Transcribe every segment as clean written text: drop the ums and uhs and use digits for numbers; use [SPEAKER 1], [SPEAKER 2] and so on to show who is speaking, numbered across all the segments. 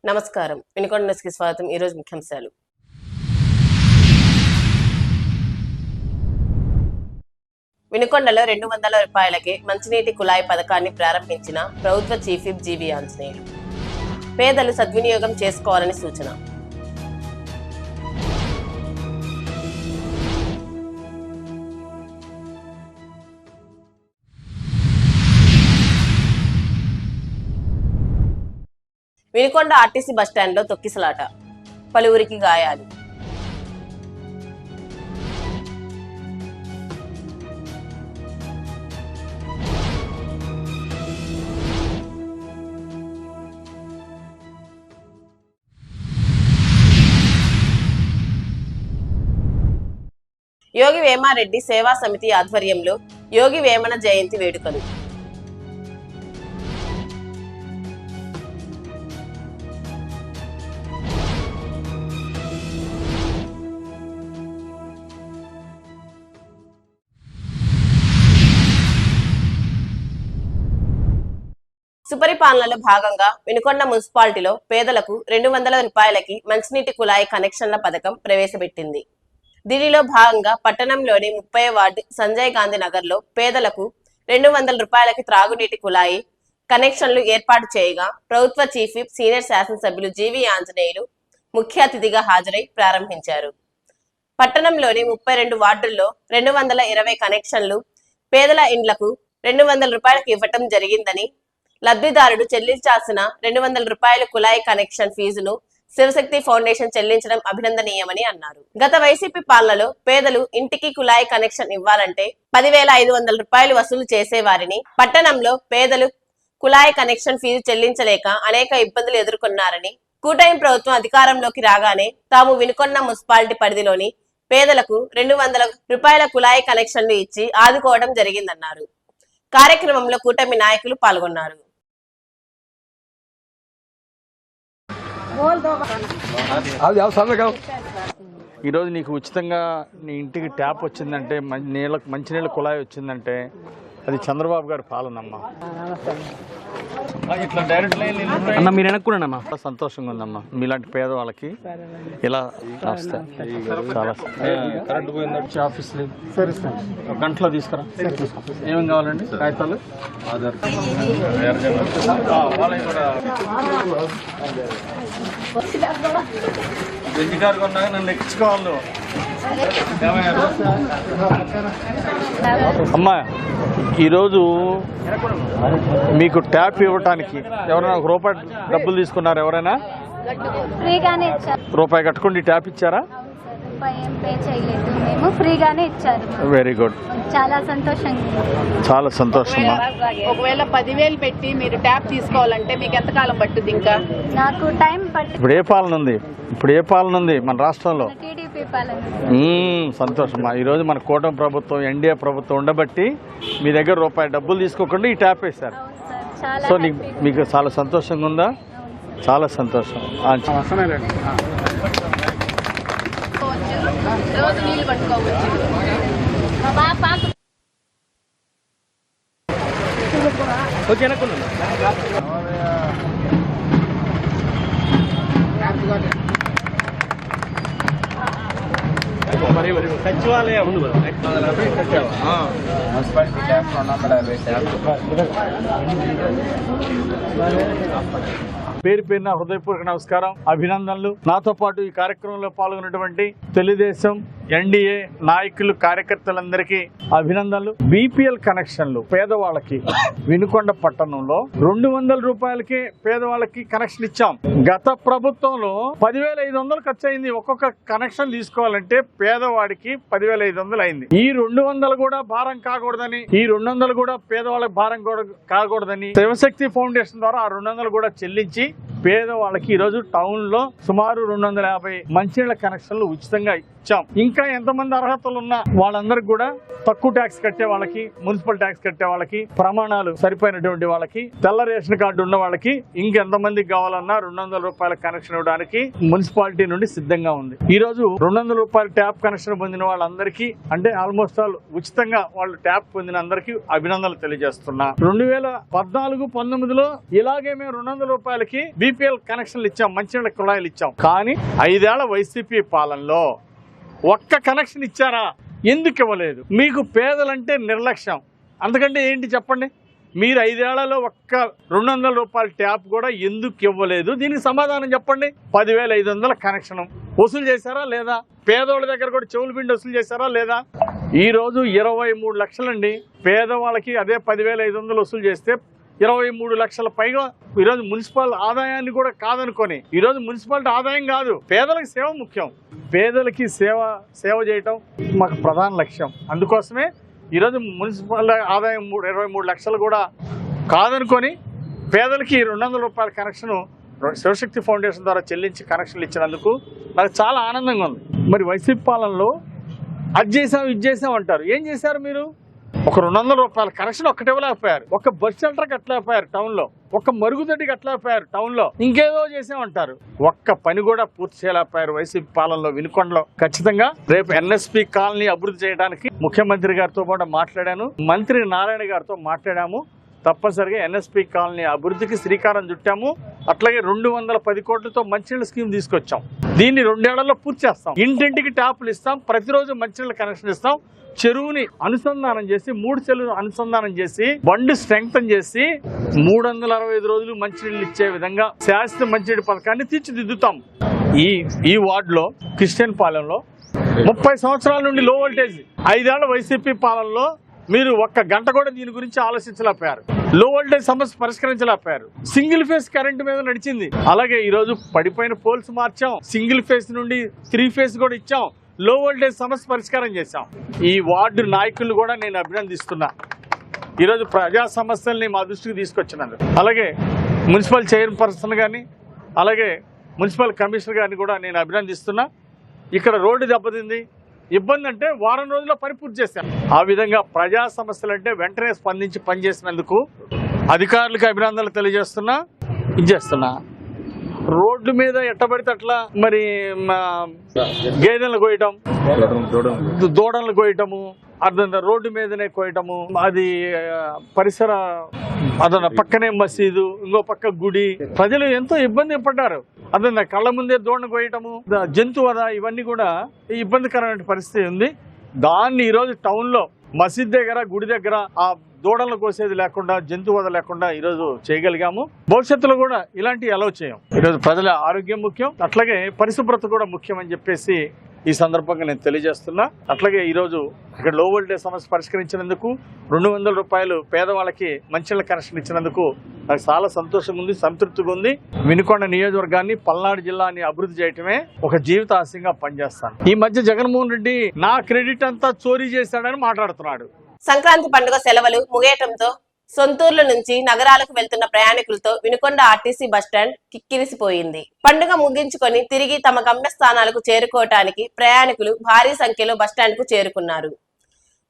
[SPEAKER 1] నమస్కారం. వినుకొండ న్యూస్కి స్వాగతం. ఈరోజు ముఖ్యాంశాలు. వినుకొండలో 200 రూపాయలకే మంచినీటి కుళాయి పథకాన్ని ప్రారంభించిన ప్రభుత్వ చీఫ్ విప్ జీవీ ఆంజనేయులు. పేదలు సద్వినియోగం చేసుకోవాలని సూచన. వినుకొండ ఆర్టీసీ బస్టాండ్లో తొక్కిసలాట, పలువురికి గాయాలు. యోగి వేమారెడ్డి సేవా సమితి ఆధ్వర్యంలో యోగి వేమన జయంతి వేడుకలు. సుపరిపాలనలో భాగంగా వినుకొండ మున్సిపాలిటీలో పేదలకు 200 రూపాయలకి మంచినీటి కుళాయి కనెక్షన్ల పథకం ప్రవేశపెట్టింది. దీనిలో భాగంగా పట్టణంలోని 30వ వార్డు సంజయ్ గాంధీ నగర్లో పేదలకు 200 రూపాయలకి త్రాగునీటి కుళాయి కనెక్షన్లు ఏర్పాటు చేయగా ప్రభుత్వ చీఫ్ విప్ సీనియర్ శాసనసభ్యులు జీవీ ఆంజనేయులు ముఖ్య అతిథిగా హాజరై ప్రారంభించారు. పట్టణంలోని 32 వార్డుల్లో 220 కనెక్షన్లు పేదల ఇండ్లకు 200 రూపాయలకు ఇవ్వటం జరిగిందని, లబ్ధిదారుడు చెల్లించాల్సిన 200 రూపాయల కుళాయి కనెక్షన్ ఫీజును శివశక్తి ఫౌండేషన్ చెల్లించడం అభినందనీయమని అన్నారు. గత వైసీపీ పాలనలో పేదలు ఇంటికి కుళాయి కనెక్షన్ ఇవ్వాలంటే 10,500 రూపాయలు వసూలు చేసేవారిని. పట్టణంలో పేదలు కుళాయి కనెక్షన్ ఫీజు చెల్లించలేక అనేక ఇబ్బందులు ఎదుర్కొన్నారని, కూటమి ప్రభుత్వం అధికారంలోకి రాగానే తాము వినుకొండ మున్సిపాలిటీ పరిధిలోని పేదలకు 200 రూపాయల కుళాయి కనెక్షన్లు ఇచ్చి ఆదుకోవడం జరిగిందన్నారు. కార్యక్రమంలో కూటమి నాయకులు పాల్గొన్నారు.
[SPEAKER 2] ఈరోజు నీకు ఉచితంగా నీ ఇంటికి ట్యాప్ వచ్చిందంటే, మంచినీళ్ళ కుళాయి వచ్చిందంటే అది చంద్రబాబు గారి పాలనమ్మా. ఇట్లా డైరెక్ట్ అన్న మీరు వెనక్కున్నానమ్మా. సంతోషంగా ఉందమ్మా. మీలాంటి పేదవాళ్ళకి ఇలా వస్తాయి. చాలా కరెంట్ పోయింది ఆఫీస్ ఒక గంటలో తీసుకురా. ఏమేమి కావాలండి? కాగితాలు, ఆధార్, వాళ్ళకి కూడా బెంజ్ కారు కొన్నాక నన్ను ఎక్కించుకోవాలి. అమ్మా, ఈరోజు మీకు ట్యాప్ ఇవ్వటానికి ఎవరైనా ₹1 డబ్బులు తీసుకున్నారు? ఎవరైనా రూపాయి కట్టుకోండి ట్యాప్ ఇచ్చారా? Very good.
[SPEAKER 3] చాలా సంతోషంగా.
[SPEAKER 2] చాలా సంతోషం.
[SPEAKER 1] ఒకవేళ 10,000 పెట్టి మీరు ట్యాప్ తీసుకోవాలంటే మీకు ఎంత కాలం పట్టుద్ది? ఇంకా
[SPEAKER 3] నాకు టైం పట్టు.
[SPEAKER 2] ఇప్పుడు ఏ పాలన ఉంది మన రాష్ట్రంలో?
[SPEAKER 3] టీడీపీ పాలన.
[SPEAKER 2] సంతోషమా. ఈరోజు మన కూటమి ప్రభుత్వం, ఎన్డీఏ ప్రభుత్వం ఉండబట్టి మీ దగ్గర ₹1 డబ్బులు తీసుకోకుండా ఈ ట్యాప్ వేశారు. సో మీకు చాలా సంతోషంగా ఉందా? చాలా సంతోషం.
[SPEAKER 1] రోజు నీళ్ళు పట్టుకోవచ్చు.
[SPEAKER 2] సచివాలయం పేరు పేరున హృదయపూర్వక నమస్కారం, అభినందనలు. నాతో పాటు ఈ కార్యక్రమంలో పాల్గొన్నటువంటి తెలుగుదేశం, ఎన్డీఏ నాయకులు, కార్యకర్తలందరికీ అభినందనలు. బీపీఎల్ కనెక్షన్లు పేదవాళ్ళకి వినుకొండ పట్టణంలో 200 రూపాయలకే పేదవాళ్ళకి కనెక్షన్ ఇచ్చాం. గత ప్రభుత్వంలో 10,500 ఖర్చు అయింది. ఒక్కొక్క కనెక్షన్ తీసుకోవాలంటే పేదవాడికి 10,500 అయింది. ఈ 200 కూడా భారం కాకూడదని, ఈ 200 కూడా పేదవాళ్ళకి భారం కాకూడదని శివశక్తి ఫౌండేషన్ ద్వారా ఆ 200 కూడా చెల్లించి పేదవాళ్ళకి ఈరోజు టౌన్ లో సుమారు 250 మంచినీళ్ళ కనెక్షన్లు ఉచితంగా ఇచ్చాం. ఇంకా ఎంతమంది అర్హతలు ఉన్నా వాళ్ళందరికీ కూడా తక్కువ ట్యాక్స్ కట్టే వాళ్ళకి, మున్సిపల్ ట్యాక్స్ కట్టే వాళ్ళకి, ప్రమాణాలు సరిపోయినటువంటి వాళ్ళకి, తెల్ల రేషన్ కార్డు ఉన్న వాళ్ళకి ఇంకెంతమందికి కావాలన్నా 200 రూపాయల కనెక్షన్ ఇవ్వడానికి మున్సిపాలిటీ నుండి సిద్ధంగా ఉంది. ఈ రోజు 200 రూపాయల ట్యాప్ కనెక్షన్ పొందిన వాళ్ళందరికీ, అంటే ఆల్మోస్ట్ ఆల్ ఉచితంగా వాళ్ళు ట్యాప్ పొందిన అందరికీ అభినందనలు తెలియజేస్తున్నా. 2014-19లో ఇలాగే మేము 200 రూపాయలకి బీపీఎల్ కనెక్షన్లు ఇచ్చాం, మంచినీళ్ళ కుళాయిలు ఇచ్చాం. కానీ 5 ఏళ్ల వైసీపీ పాలనలో ఒక్క కనెక్షన్ ఇచ్చారా? ఎందుకు ఇవ్వలేదు? మీకు పేదలంటే నిర్లక్ష్యం. అందుకంటే ఏంటి చెప్పండి? మీరు 5 ఏళ్లలో ఒక్క 200 రూపాయల ట్యాప్ కూడా ఎందుకు ఇవ్వలేదు? దీనికి సమాధానం చెప్పండి. 10,500 కనెక్షన్ వసూలు చేశారా లేదా? పేదవాళ్ళ దగ్గర కూడా చెవులు పిండి వసూలు చేశారా లేదా? ఈ రోజు 23 లక్షలండి పేదవాళ్ళకి. అదే 10,500 వసూలు చేస్తే 23 లక్షల పైగా ఈరోజు మున్సిపల్ ఆదాయాన్ని కూడా కాదనుకొని, ఈరోజు మున్సిపాలిటీ ఆదాయం కాదు, పేదలకు సేవ ముఖ్యం. పేదలకి సేవ చేయటం మాకు ప్రధాన లక్ష్యం. అందుకోసమే ఈరోజు మున్సిపల్ ఆదాయం 23 లక్షలు కూడా కాదనుకొని పేదలకి 200 రూపాయల కనెక్షన్ శివశక్తి ఫౌండేషన్ ద్వారా చెల్లించి కనెక్షన్లు ఇచ్చినందుకు నాకు చాలా ఆనందంగా ఉంది. మరి వైసీపీ పాలనలో అది చేసాం ఇది చేసాం అంటారు. ఏం చేశారు మీరు? ఒక 200 రూపాయల కనెక్షన్ ఒక్కటి ఇవ్వలేకపోయారు. ఒక బస్ షెల్టర్ కట్టలేకపోయారు టౌన్లో, ఒక మరుగుదొడ్డి కట్టలేకపోయారు టౌన్లో, ఇంకేదో చేసామంటారు. ఒక్క పని కూడా పూర్తి చేయలేకపోయారు వైసీపీ పాలనలో వినుకొండలో. ఖచ్చితంగా రేపు ఎన్ఎస్పి కాలనీ అభివృద్ధి చేయడానికి ముఖ్యమంత్రి గారితో కూడా మాట్లాడాను, మంత్రి నారాయణ గారితో మాట్లాడాము. తప్పనిసరిగా ఎన్ఎస్పి కాలనీ అభివృద్ధికి శ్రీకారం చుట్టాము. అట్లాగే 210 కోట్లతో మంచినీళ్ళ స్కీమ్ తీసుకొచ్చాం. దీన్ని 2 ఏళ్లలో పూర్తి చేస్తాం. ఇంటింటికి ట్యాపులు ఇస్తాం, ప్రతిరోజు మంచినీళ్ళ కనెక్షన్ ఇస్తాం. చెరువుని అనుసంధానం చేసి 3 చెరువులు అనుసంధానం చేసి బండి స్ట్రెంగ్తన్ చేసి 365 రోజులు మంచినీళ్ళు ఇచ్చే విధంగా శాశ్వత మంచినీటి పథకాన్ని తీర్చిదిద్దుతాం. ఈ వార్డులో క్రిస్టియన్ పాలెంలో 30 సంవత్సరాల నుండి లో వోల్టేజ్, 5 ఏళ్ల వైసీపీ పాలనలో మీరు ఒక్క గంట కూడా దీని గురించి ఆలోచించలేకపోయారు. లో వోల్టేజ్ సమస్య పరిష్కరించలేకపోయారు. సింగిల్ ఫేజ్ కరెంట్ మీద నడిచింది. అలాగే ఈ రోజు పడిపోయిన పోల్స్ మార్చాం, సింగిల్ ఫేజ్ నుండి 3 ఫేజ్ కూడా ఇచ్చాం, లో వోల్టేజ్ సమస్య పరిష్కారం చేశాం. ఈ వార్డు నాయకులు కూడా నేను అభినందిస్తున్నా. ఈరోజు ప్రజా సమస్యల్ని మా దృష్టికి తీసుకొచ్చినందుకు. అలాగే మున్సిపల్ చైర్పర్సన్ కానీ, అలాగే మున్సిపల్ కమిషనర్ గారిని కూడా నేను అభినందిస్తున్నా. ఇక్కడ రోడ్డు దెబ్బతింది, ఇబ్బంది అంటే వారం రోజుల్లో పని పూర్తి చేశాం. ఆ విధంగా ప్రజా సమస్యలు అంటే వెంటనే స్పందించి పనిచేసినందుకు అధికారులకు అభినందనలు తెలియజేస్తున్నా. ఇచ్చేస్తున్నా రోడ్డు మీద ఎట్టబడితే అట్లా మరి గేదెలను కోయటం, దూడలను కోయటము, అర్థం రోడ్డు మీదనే కోయటము, అది పరిసర అదన పక్కనే మసీదు, ఇంకో పక్క గుడి, ప్రజలు ఎంతో ఇబ్బంది పడ్డారు. అదే కళ్ళ ముందే దూడను కోయటము, జంతువు వధ, ఇవన్నీ కూడా ఇబ్బందికరమైన పరిస్థితి ఉంది. దాన్ని ఈరోజు టౌన్లో మసీద్ దగ్గర, గుడి దగ్గర ఆ దూడలను కోసేది లేకుండా, జంతువు వధ లేకుండా ఈరోజు చేయగలిగాము. భవిష్యత్తులో కూడా ఇలాంటివి అలౌ చేయం. ఈరోజు ప్రజల ఆరోగ్యం ముఖ్యం, అట్లాగే పరిశుభ్రత కూడా ముఖ్యం అని చెప్పేసి ఈ సందర్భంగా నేను తెలియజేస్తున్నా. అట్లాగే ఈరోజు ఇక్కడ లో వోల్టేజ్ సమస్య పరిష్కరించినందుకు, 200 రూపాయలు పేదవాళ్ళకి మంచినీళ్ళ కనెక్షన్ ఇచ్చినందుకు నాకు చాలా సంతోషంగా ఉంది, సంతృప్తిగా ఉంది. వినుకొండ నియోజకవర్గాన్ని, పల్నాడు జిల్లాని అభివృద్ధి చేయటమే ఒక జీవితాశయంగా పనిచేస్తాను. ఈ మధ్య జగన్మోహన్ రెడ్డి నా క్రెడిట్ అంతా చోరీ చేశాడని మాట్లాడుతున్నాడు.
[SPEAKER 1] సంక్రాంతి పండుగ సెలవులు ముగియటంతో సొంతూర్ల నుంచి నగరాలకు వెళ్తున్న ప్రయాణికులతో వినుకొండ ఆర్టీసీ బస్టాండ్ కిక్కిరిసిపోయింది. పండుగ ముగించుకొని తిరిగి తమ గమ్యస్థానాలకు చేరుకోవటానికి ప్రయాణికులు భారీ సంఖ్యలో బస్టాండ్ కు చేరుకున్నారు.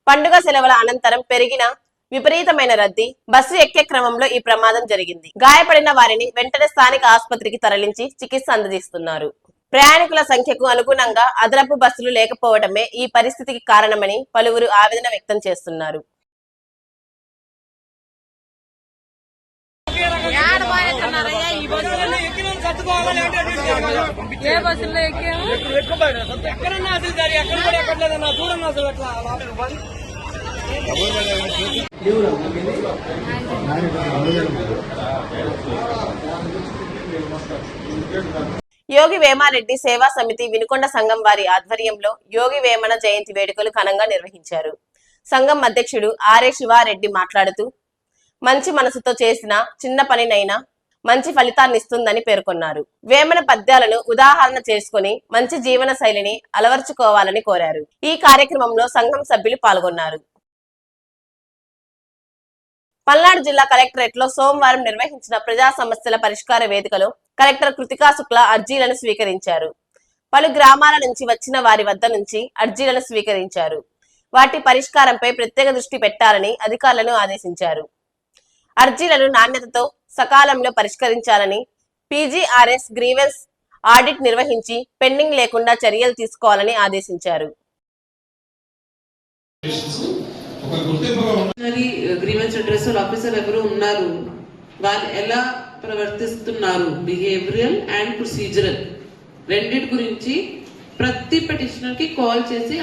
[SPEAKER 1] పండుగ సెలవుల అనంతరం పెరిగిన విపరీతమైన రద్దీ, బస్సు ఎక్కే క్రమంలో ఈ ప్రమాదం జరిగింది. గాయపడిన వారిని వెంటనే స్థానిక ఆసుపత్రికి తరలించి చికిత్స అందజేస్తున్నారు. ప్రయాణికుల సంఖ్యకు అనుగుణంగా అదనపు బస్సులు లేకపోవడమే ఈ పరిస్థితికి కారణమని పలువురు ఆవేదన వ్యక్తం చేస్తున్నారు. యోగి వేమారెడ్డి సేవా సమితి వినుకొండ సంఘం వారి ఆధ్వర్యంలో యోగి వేమన జయంతి వేడుకలు ఘనంగా నిర్వహించారు. సంఘం అధ్యక్షుడు ఆర్ఏ శివారెడ్డి మాట్లాడుతూ, మంచి మనసుతో చేసిన చిన్న పనినైనా మంచి ఫలితాన్ని ఇస్తుందని పేర్కొన్నారు. వేమన పద్యాలను ఉదాహరణ చేసుకుని మంచి జీవన శైలిని అలవర్చుకోవాలని కోరారు. ఈ కార్యక్రమంలో సంఘం సభ్యులు పాల్గొన్నారు. పల్నాడు జిల్లా కలెక్టరేట్ లో సోమవారం నిర్వహించిన ప్రజా సమస్యల పరిష్కార వేదికలో కలెక్టర్ కృతికా శుక్లా అర్జీలను స్వీకరించారు. పలు గ్రామాల నుంచి వచ్చిన వారి వద్ద నుంచి అర్జీలను స్వీకరించారు. వాటి పరిష్కారంపై ప్రత్యేక దృష్టి పెట్టాలని అధికారులను ఆదేశించారు. అర్జీలను నాణ్యతతో సకాలంలో పరిష్కరించాలని, పీజీఆర్ఎస్ గ్రీవెన్స్ ఆడిట్ నిర్వహించి పెండింగ్ లేకుండా చర్యలు తీసుకోవాలని ఆదేశించారు.
[SPEAKER 4] గ్రీవెన్స్ అడ్రసర్ ఆఫీసర్ ఎవరు ఉన్నారు, వాళ్ళు ఎలా ప్రవర్తిస్తున్నారు, బిహేవియరల్ అండ్ ప్రొసీజరల్ రెండిటి గురించి ప్రతి పిటిషనర్ కి కాల్ చేసి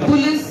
[SPEAKER 4] पुलिस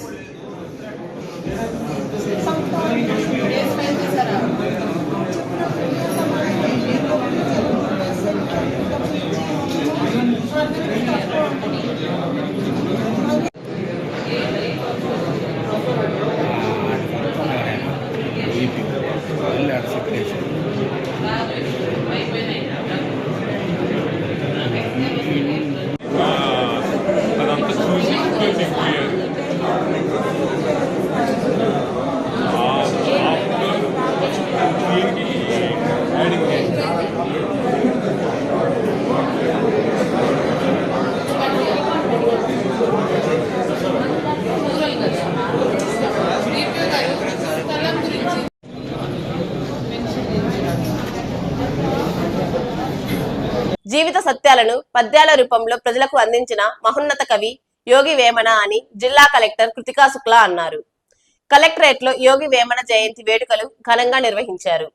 [SPEAKER 1] జీవిత సత్యాలను పద్యాల రూపంలో ప్రజలకు అందించిన మహోన్నత కవి యోగి వేమన అని జిల్లా కలెక్టర్ కృతికా శుక్లా అన్నారు. కలెక్టరేట్ లో యోగి వేమన జయంతి వేడుకలు ఘనంగా నిర్వహించారు.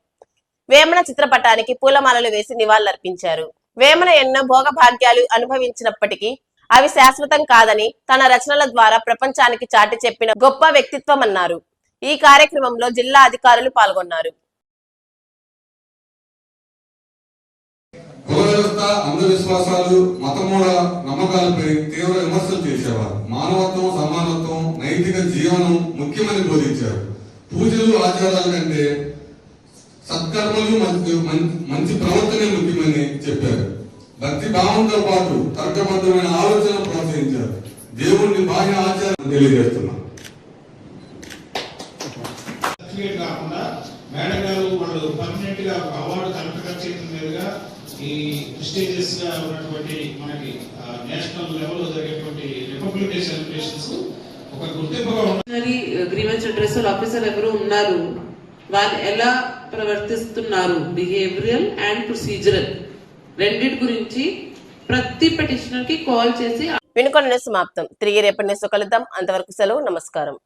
[SPEAKER 1] వేమన చిత్రపటానికి పూలమాలలు వేసి నివాళులర్పించారు. వేమన ఎన్నో భోగభాగ్యాలు అనుభవించినప్పటికీ అవి శాశ్వతం కాదని తన రచనల ద్వారా ప్రపంచానికి చాటి చెప్పిన గొప్ప వ్యక్తిత్వం అన్నారు. ఈ కార్యక్రమంలో జిల్లా అధికారులు పాల్గొన్నారు.
[SPEAKER 5] కుల వ్యవస్థ, అంధవిశ్వాసాలు, మతమూల నమ్మకాలపై తీవ్ర విమర్శలు చేసేవారు. మానవత్వం, సమానత్వం, నైతిక జీవనం ముఖ్యమని బోధించారు. పూజలు, ఆచారాల కంటే సత్కర్మలు, మంచి ప్రవర్తనే ముఖ్యమని చెప్పారు. భక్తి భావంతో పాటు తర్కబద్ధమైన ఆలోచన ప్రోత్సహించారు. దేవుణ్ణి బాహ్య ఆచారం తెలియజేస్తున్నాం.
[SPEAKER 6] మేడం గారు వాళ్ళు పర్మనెంట్ గా అవార్డు కలెక్టర్ చేతుల మీదుగా ఈ ప్రెస్టీజియస్ గా ఉన్నటువంటి మనకి నేషనల్ లెవెల్ లో జరిగేటువంటి రిపబ్లిక్ డే సెలబ్రేషన్స్ ఒక గుర్తింపుగా
[SPEAKER 4] ఉన్నాయి. గ్రీవెన్స్ అడ్రెసర్ ఆఫీసర్ ఎవరు ఉన్నారు, వాళ్ళు ఎలా ప్రవర్తిస్తున్నారు, బిహేవియరల్ అండ్ ప్రొసీజరల్ రెండిటి గురించి ప్రతి పిటిషనర్ కి కాల్ చేసి
[SPEAKER 1] వినుకొండ సమాప్తం. తిరిగి రేపటి న్యూస్ కలుద్దాం. అంతవరకు సెలవు. నమస్కారం.